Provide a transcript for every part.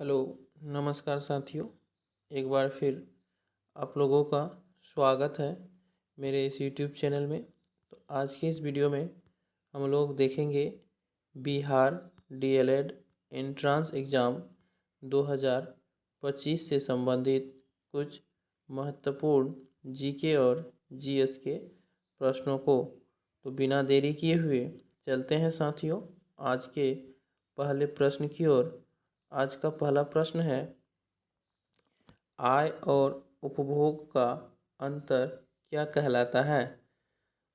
Hello, नमस्कार साथियों। एक बार फिर आप लोगों का स्वागत है मेरे इस यूट्यूब चैनल में। तो आज के इस वीडियो में हम लोग देखेंगे बिहार डीएलएड एंट्रेंस एग्ज़ाम 2025 से संबंधित कुछ महत्वपूर्ण जीके और जीएस के प्रश्नों को। तो बिना देरी किए हुए चलते हैं साथियों आज के पहले प्रश्न की ओर। आज का पहला प्रश्न है, आय और उपभोग का अंतर क्या कहलाता है?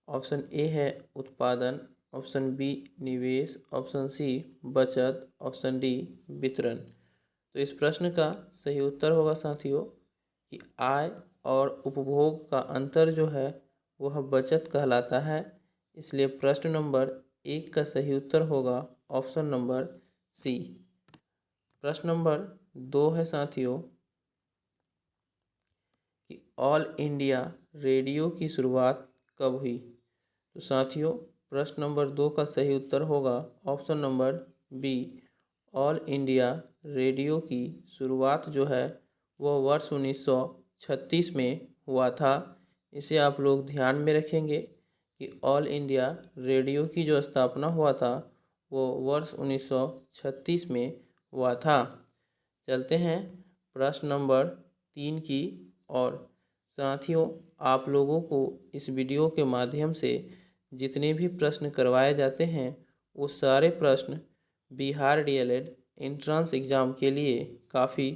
ऑप्शन ए है उत्पादन, ऑप्शन बी निवेश, ऑप्शन सी बचत, ऑप्शन डी वितरण। तो इस प्रश्न का सही उत्तर होगा साथियों कि आय और उपभोग का अंतर जो है वह बचत कहलाता है। इसलिए प्रश्न नंबर 1 का सही उत्तर होगा ऑप्शन नंबर सी। प्रश्न नंबर 2 है साथियों कि ऑल इंडिया रेडियो की शुरुआत कब हुई? तो साथियों प्रश्न नंबर 2 का सही उत्तर होगा option number B. All India radio की शुरुआत जो है वह वर्ष 1936 में हुआ था। इसे आप लोग ध्यान में रखेंगे कि ऑल इंडिया रेडियो की जो स्थापना हुआ था वो वर्ष 1936 में हुआ था। चलते हैं प्रश्न नंबर 3 की और। साथियों आप लोगों को इस वीडियो के माध्यम से जितने भी प्रश्न करवाए जाते हैं वो सारे प्रश्न बिहार डीएलएड एंट्रेंस एग्ज़ाम के लिए काफ़ी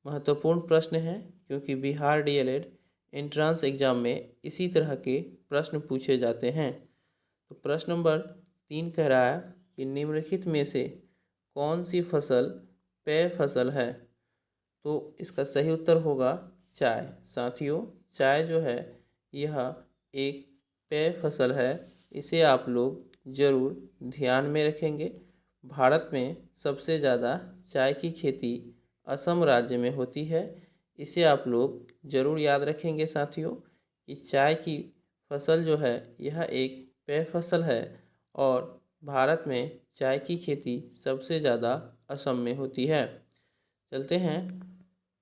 महत्वपूर्ण प्रश्न हैं, क्योंकि बिहार डीएलएड एंट्रेंस एग्ज़ाम में इसी तरह के प्रश्न पूछे जाते हैं। तो प्रश्न नंबर 3 कह रहा है कि निम्नलिखित में से कौन सी फसल पेय फसल है? तो इसका सही उत्तर होगा चाय। साथियों चाय जो है यह एक पेय फसल है, इसे आप लोग ज़रूर ध्यान में रखेंगे। भारत में सबसे ज़्यादा चाय की खेती असम राज्य में होती है। इसे आप लोग ज़रूर याद रखेंगे साथियों कि चाय की फसल जो है यह एक पेय फसल है और भारत में चाय की खेती सबसे ज़्यादा असम में होती है। चलते हैं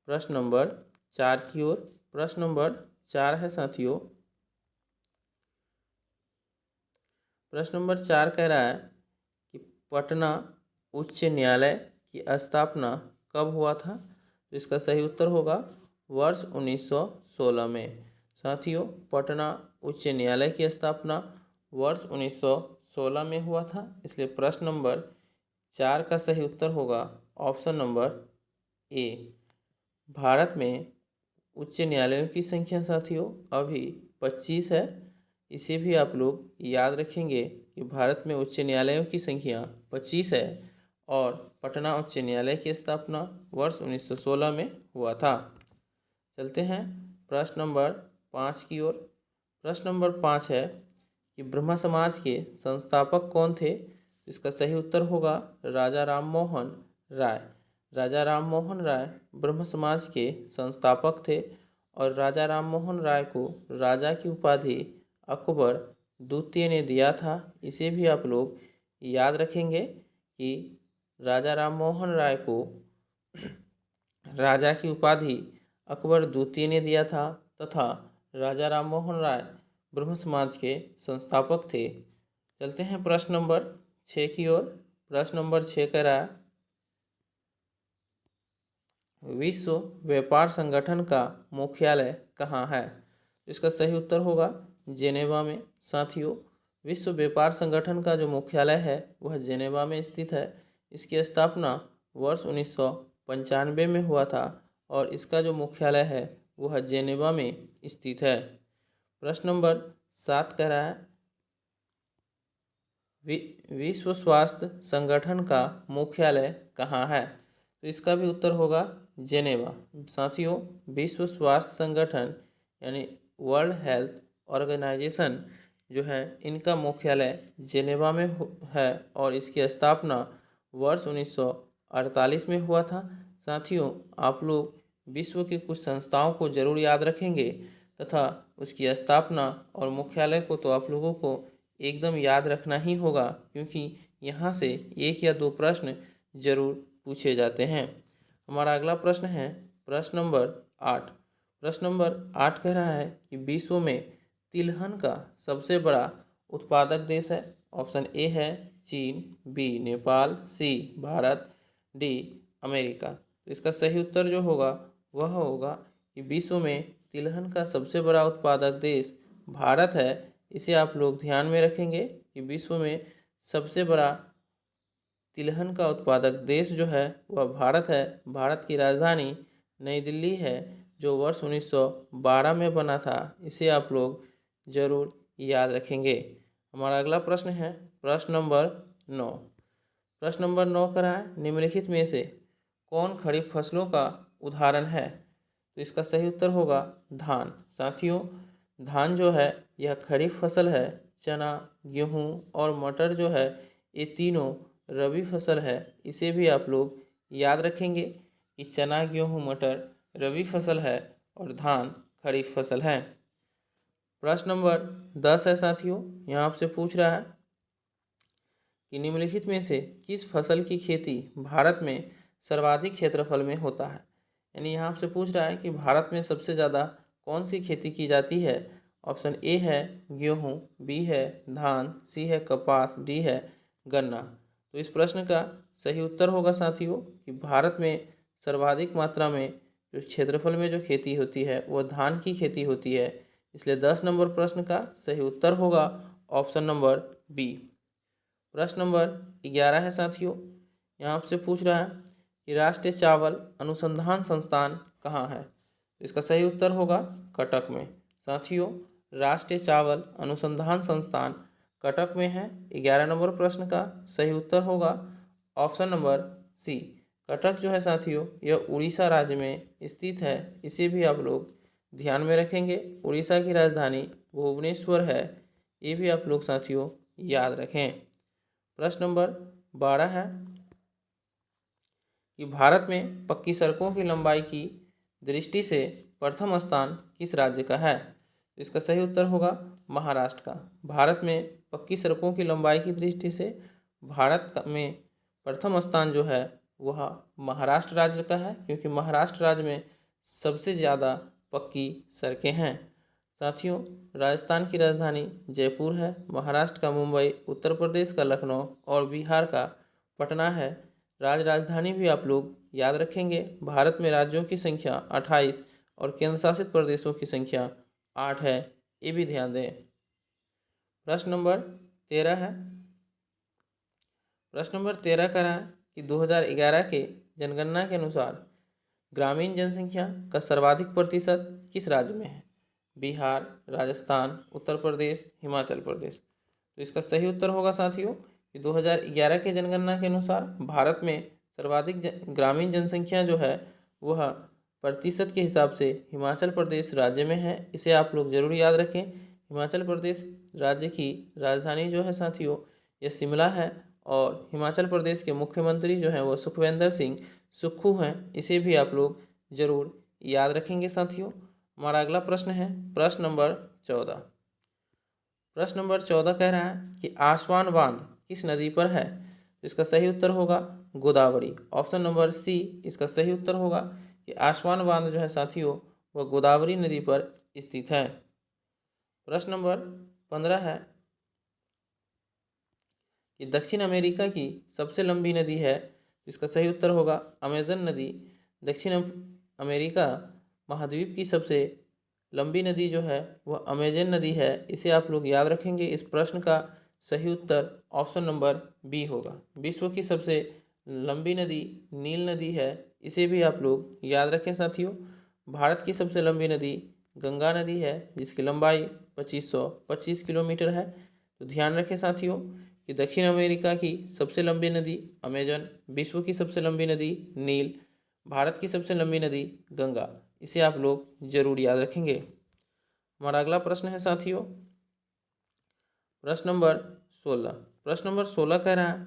प्रश्न नंबर 4 की ओर। प्रश्न नंबर 4 है साथियों, प्रश्न नंबर 4 कह रहा है कि पटना उच्च न्यायालय की स्थापना कब हुआ था? तो इसका सही उत्तर होगा वर्ष 1916 में। साथियों पटना उच्च न्यायालय की स्थापना वर्ष 1916 में हुआ था। इसलिए प्रश्न नंबर 4 का सही उत्तर होगा ऑप्शन नंबर ए। भारत में उच्च न्यायालयों की संख्या साथियों अभी 25 है। इसे भी आप लोग याद रखेंगे कि भारत में उच्च न्यायालयों की संख्या 25 है और पटना उच्च न्यायालय की स्थापना वर्ष 1916 में हुआ था। चलते हैं प्रश्न नंबर 5 की ओर। प्रश्न नंबर 5 है कि ब्रह्म समाज के संस्थापक कौन थे? इसका सही उत्तर होगा राजा राम मोहन राय। राजा राम मोहन राय ब्रह्म समाज के संस्थापक थे और राजा राम मोहन राय को राजा की उपाधि अकबर द्वितीय ने दिया था। इसे भी आप लोग याद रखेंगे कि राजा राम मोहन राय को राजा की उपाधि अकबर द्वितीय ने दिया था तथा राजा राम मोहन राय ब्रह्म समाज के संस्थापक थे। चलते हैं प्रश्न नंबर 6 की ओर। प्रश्न नंबर 6 कह रहा है, विश्व व्यापार संगठन का मुख्यालय कहाँ है? इसका सही उत्तर होगा जेनेवा में। साथियों विश्व व्यापार संगठन का जो मुख्यालय है वह जेनेवा में स्थित है। इसकी स्थापना वर्ष 1995 में हुआ था और इसका जो मुख्यालय है वह जेनेवा में स्थित है। प्रश्न नंबर 7 कह रहा है, विश्व स्वास्थ्य संगठन का मुख्यालय कहाँ है? तो इसका भी उत्तर होगा जेनेवा। साथियों विश्व स्वास्थ्य संगठन यानी वर्ल्ड हेल्थ ऑर्गेनाइजेशन जो है इनका मुख्यालय जेनेवा में है और इसकी स्थापना वर्ष 1948 में हुआ था। साथियों आप लोग विश्व की कुछ संस्थाओं को जरूर याद रखेंगे तथा उसकी स्थापना और मुख्यालय को तो आप लोगों को एकदम याद रखना ही होगा, क्योंकि यहाँ से 1 या 2 प्रश्न जरूर पूछे जाते हैं। हमारा अगला प्रश्न है प्रश्न नंबर 8। प्रश्न नंबर 8 कह रहा है कि विश्व में तिलहन का सबसे बड़ा उत्पादक देश है। ऑप्शन ए है चीन, बी नेपाल, सी भारत, डी अमेरिका। तो इसका सही उत्तर जो होगा वह होगा कि विश्व में तिलहन का सबसे बड़ा उत्पादक देश भारत है। इसे आप लोग ध्यान में रखेंगे कि विश्व में सबसे बड़ा तिलहन का उत्पादक देश जो है वह भारत है। भारत की राजधानी नई दिल्ली है, जो वर्ष 1912 में बना था। इसे आप लोग जरूर याद रखेंगे। हमारा अगला प्रश्न है प्रश्न नंबर 9। प्रश्न नंबर 9 कह रहा है निम्नलिखित में से कौन खरीफ फसलों का उदाहरण है। तो इसका सही उत्तर होगा धान। साथियों, धान जो है यह खरीफ फसल है। चना, गेहूँ और मटर जो है ये तीनों रबी फसल है। इसे भी आप लोग याद रखेंगे कि चना, गेहूँ, मटर रबी फसल है और धान खरीफ फसल है। प्रश्न नंबर 10 है साथियों, यहाँ आपसे पूछ रहा है कि निम्नलिखित में से किस फसल की खेती भारत में सर्वाधिक क्षेत्रफल में होता है। यानी यहाँ आपसे पूछ रहा है कि भारत में सबसे ज़्यादा कौन सी खेती की जाती है। ऑप्शन ए है गेहूँ, बी है धान, सी है कपास, डी है गन्ना। तो इस प्रश्न का सही उत्तर होगा साथियों कि भारत में सर्वाधिक मात्रा में जो क्षेत्रफल में जो खेती होती है वह धान की खेती होती है। इसलिए 10 नंबर प्रश्न का सही उत्तर होगा ऑप्शन नंबर बी। प्रश्न नंबर 11 है साथियों, यहाँ आपसे पूछ रहा है कि राष्ट्रीय चावल अनुसंधान संस्थान कहाँ है। इसका सही उत्तर होगा कटक में। साथियों, राष्ट्रीय चावल अनुसंधान संस्थान कटक में है। 11 नंबर प्रश्न का सही उत्तर होगा ऑप्शन नंबर सी। कटक जो है साथियों यह उड़ीसा राज्य में स्थित है। इसे भी आप लोग ध्यान में रखेंगे। उड़ीसा की राजधानी भुवनेश्वर है। ये भी आप लोग साथियों याद रखें। प्रश्न नंबर 12 है कि भारत में पक्की सड़कों की लंबाई की दृष्टि से प्रथम स्थान किस राज्य का है। इसका सही उत्तर होगा महाराष्ट्र का। भारत में पक्की सड़कों की लंबाई की दृष्टि से भारत में प्रथम स्थान जो है वह महाराष्ट्र राज्य का है, क्योंकि महाराष्ट्र राज्य में सबसे ज़्यादा पक्की सड़कें हैं। साथियों, राजस्थान की राजधानी जयपुर है, महाराष्ट्र का मुंबई, उत्तर प्रदेश का लखनऊ और बिहार का पटना है। राजधानी भी आप लोग याद रखेंगे। भारत में राज्यों की संख्या 28 और केंद्र शासित प्रदेशों की संख्या 8 है। ये भी ध्यान दें। प्रश्न नंबर 13 है। प्रश्न नंबर 13 कह रहा है कि 2011 के जनगणना के अनुसार ग्रामीण जनसंख्या का सर्वाधिक प्रतिशत किस राज्य में है। बिहार, राजस्थान, उत्तर प्रदेश, हिमाचल प्रदेश। तो इसका सही उत्तर होगा साथियों कि 2011 के जनगणना के अनुसार भारत में सर्वाधिक ग्रामीण जनसंख्या जो है वह प्रतिशत के हिसाब से हिमाचल प्रदेश राज्य में है। इसे आप लोग जरूर याद रखें। हिमाचल प्रदेश राज्य की राजधानी जो है साथियों यह शिमला है और हिमाचल प्रदेश के मुख्यमंत्री जो हैं वो सुखविंदर सिंह सुक्खू हैं। इसे भी आप लोग जरूर याद रखेंगे साथियों। हमारा अगला प्रश्न है प्रश्न नंबर 14। प्रश्न नंबर 14 कह रहा है कि आसवान बांध किस नदी पर है। इसका सही उत्तर होगा गोदावरी। ऑप्शन नंबर सी इसका सही उत्तर होगा कि आसवान बांध जो है साथियों वह गोदावरी नदी पर स्थित है। प्रश्न नंबर 15 है कि दक्षिण अमेरिका की सबसे लंबी नदी है। इसका सही उत्तर होगा अमेजन नदी। दक्षिण अमेरिका महाद्वीप की सबसे लंबी नदी जो है वह अमेजन नदी है। इसे आप लोग याद रखेंगे। इस प्रश्न का सही उत्तर ऑप्शन नंबर बी होगा। विश्व की सबसे लंबी नदी नील नदी है। इसे भी आप लोग याद रखें साथियों। भारत की सबसे लंबी नदी गंगा नदी है, जिसकी लंबाई 2525 किलोमीटर है। तो ध्यान रखें साथियों कि दक्षिण अमेरिका की सबसे लंबी नदी अमेजन, विश्व की सबसे लंबी नदी नील, भारत की सबसे लंबी नदी गंगा। इसे आप लोग जरूर याद रखेंगे। हमारा अगला प्रश्न है साथियों प्रश्न नंबर 16। प्रश्न नंबर 16 कह रहा है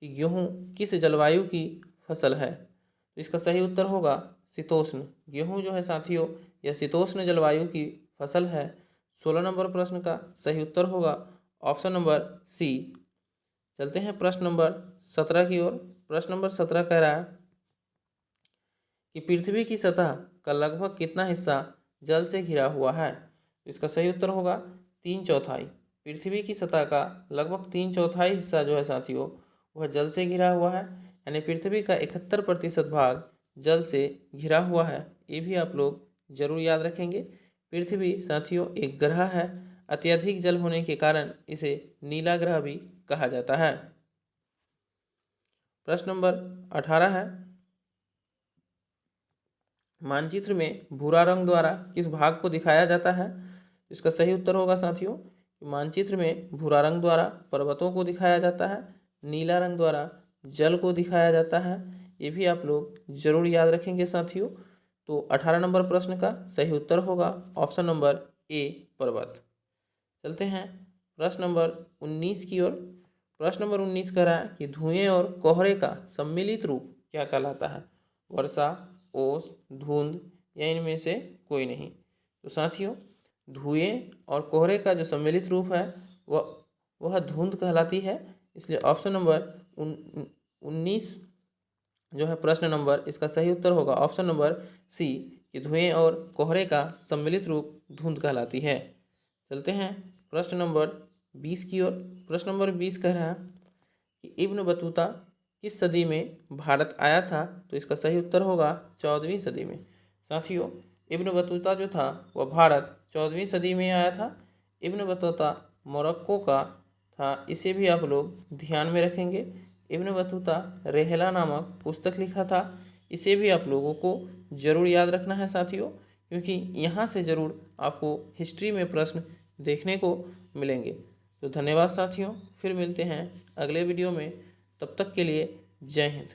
कि गेहूँ किस जलवायु की फसल है। तो इसका सही उत्तर होगा शीतोष्ण। गेहूँ जो है साथियों यह शीतोष्ण जलवायु की फसल है। 16 नंबर प्रश्न का सही उत्तर होगा ऑप्शन नंबर सी। चलते हैं प्रश्न नंबर 17 की ओर। प्रश्न नंबर 17 कह रहा है कि पृथ्वी की सतह का लगभग कितना हिस्सा जल से घिरा हुआ है? इसका सही उत्तर होगा 3/4। पृथ्वी की सतह का लगभग 3/4 हिस्सा जो है साथियों वह जल से घिरा हुआ है, यानी पृथ्वी का 71% भाग जल से घिरा हुआ है। ये भी आप लोग जरूर याद रखेंगे। पृथ्वी साथियों एक ग्रह है, अत्यधिक जल होने के कारण इसे नीला ग्रह भी कहा जाता है। प्रश्न नंबर 18 है, मानचित्र में भूरा रंग द्वारा किस भाग को दिखाया जाता है? इसका सही उत्तर होगा साथियों कि मानचित्र में भूरा रंग द्वारा पर्वतों को दिखाया जाता है, नीला रंग द्वारा जल को दिखाया जाता है। ये भी आप लोग जरूर याद रखेंगे साथियों। तो 18 नंबर प्रश्न का सही उत्तर होगा ऑप्शन नंबर ए पर्वत। चलते हैं प्रश्न नंबर 19 की ओर। प्रश्न नंबर 19 कह रहा है कि धुएं और कोहरे का सम्मिलित रूप क्या कहलाता है? वर्षा, ओस, धुंध या इनमें से कोई नहीं। तो साथियों धुएं और कोहरे का जो सम्मिलित रूप है वह धुंध कहलाती है। इसलिए ऑप्शन नंबर 19 जो है प्रश्न नंबर इसका सही उत्तर होगा ऑप्शन नंबर सी कि धुएं और कोहरे का सम्मिलित रूप धुंध कहलाती है। चलते हैं प्रश्न नंबर 20 की ओर। प्रश्न नंबर 20 कह रहा है कि इब्न बतूता किस सदी में भारत आया था? तो इसका सही उत्तर होगा 14वीं सदी में। साथियों इब्न बतूता जो था वह भारत 14वीं सदी में आया था। इब्न बतूता मोरक्को का था, इसे भी आप लोग ध्यान में रखेंगे। इब्न बतूता रेहला नामक पुस्तक लिखा था, इसे भी आप लोगों को जरूर याद रखना है साथियों, क्योंकि यहाँ से जरूर आपको हिस्ट्री में प्रश्न देखने को मिलेंगे। तो धन्यवाद साथियों, फिर मिलते हैं अगले वीडियो में। तब तक के लिए जय हिंद।